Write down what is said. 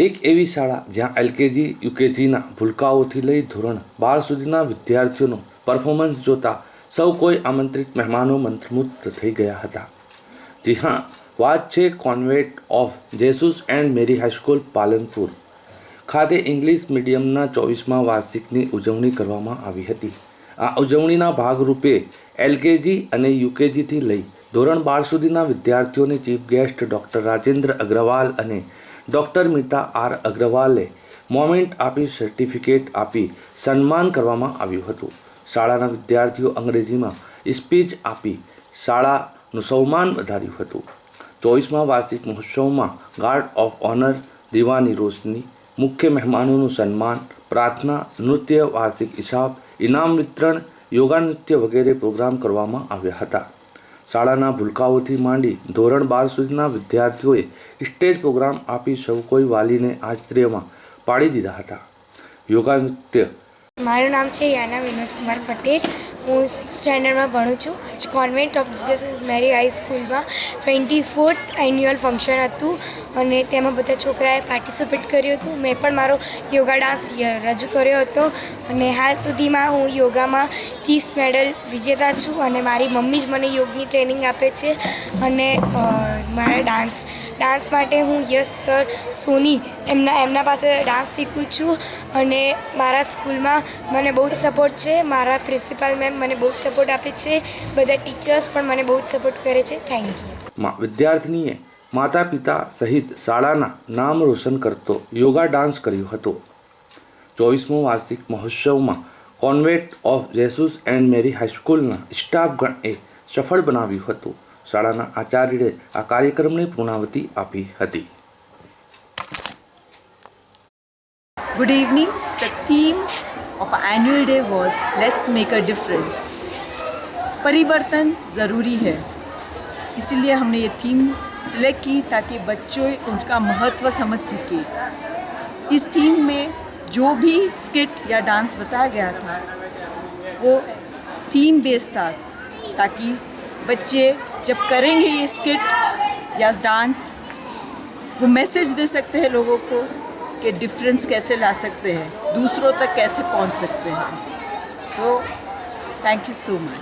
એક એવી શાળા જ્યાં LKG UKGના ભૂલકાઓથી લઈ ધોરણ 12 સુધીના વિદ્યાર્થીઓનો પરફોર્મન્સ જોતા સૌ કોઈ આમંત્રિત મહેમાનો મંત્રમુગ્ધ થઈ ગયા હતા। જી હા, વાત છે convent of Jesus and Mary high school Palanpur ખાતે ઇંગ્લિશ મીડિયમના 24મા વાર્ષિકની ઉજવણી કરવામાં આવી હતી। આ ઉજવણીના ભાગરૂપે LKG અને UKGથી લઈ ધોરણ 12 સુધીના વિદ્યાર્થીઓને chief guest doctor Rajendra Agrawal અને ડૉક્ટર મીતા આર અગ્રવાલે મોમેન્ટ આપી સર્ટિફિકેટ આપી સન્માન કરવામાં આવ્યું હતું। શાળાના વિદ્યાર્થીઓ અંગ્રેજીમાં સ્પીચ આપી શાળાનું સન્માન વધાર્યું હતું। 24મા વાર્ષિક મહોત્સવમાં ગાર્ડ ઓફ ઓનર, દીવાની રોશની, મુખ્ય મહેમાનોનું સન્માન, પ્રાર્થના, નૃત્ય, વાર્ષિક હિસાબ, ઇનામ વિતરણ, યોગા નૃત્ય વગેરે પ્રોગ્રામ કરવામાં આવ્યા હતા। શાળાના ભૂલકાઓથી માંડી ધોરણ 12 સુધીના વિદ્યાર્થીઓએ સ્ટેજ પ્રોગ્રામ આપી સૌ કોઈ વાલીને આશ્ચર્યમાં પાડી દીધા હતા। યોગા નૃત્ય। મારું નામ છે યાના વિનોદ કુમાર પટેલ। હું 6th સ્ટેન્ડર્ડમાં ભણું છું। આજ કોન્વેન્ટ ઓફ જીસસ મેરી હાઈસ્કૂલમાં 24th એન્યુઅલ ફંક્શન હતું અને તેમાં બધા છોકરાએ પાર્ટિસિપેટ કર્યું હતું। મેં પણ મારો યોગા ડાન્સ રજૂ કર્યો હતો અને હાલ સુધીમાં હું યોગામાં 30 મેડલ વિજેતા છું અને મારી મમ્મી જ મને યોગની ટ્રેનિંગ આપે છે અને મારા ડાન્સ માટે હું યશ સર સોની એમના પાસે ડાન્સ શીખું છું અને મારા સ્કૂલમાં મને બહુ જ સપોર્ટ છે। મારા પ્રિન્સિપાલ મેમ મને બહુ જ સપોર્ટ આપે છે, બધા ટીચર્સ પણ મને બહુ જ સપોર્ટ કરે છે। Thank you. વિદ્યાર્થીનીએ માતા પિતા સહિત શાળાના નામ રોશન કરતો યોગા ડાન્સ કર્યો હતો। 24મો વાર્ષિક મહોત્સવમાં કોન્વેન્ટ ઓફ જેસુસ એન્ડ મેરી હાઈસ્કૂલના સ્ટાફગણએ સફળ બનાવ્યું હતું। શાળાના આચાર્યએ આ કાર્યક્રમને પૂર્ણાહુતિ આપી હતી। Good evening. The theme of our annual day was Let's Make a Difference. परिवर्तन ज़रूरी है, इसीलिए हमने ये थीम सिलेक्ट की ताकि बच्चों उसका महत्व समझ सके। इस थीम में जो भी स्किट या डांस बताया गया था वो थीम बेस्ड था ताकि बच्चे जब करेंगे ये स्किट या डांस वो मैसेज दे सकते हैं लोगों को कि डिफरेंस कैसे ला सकते हैं, दूसरों तक कैसे पहुंच सकते हैं। So thank you so much.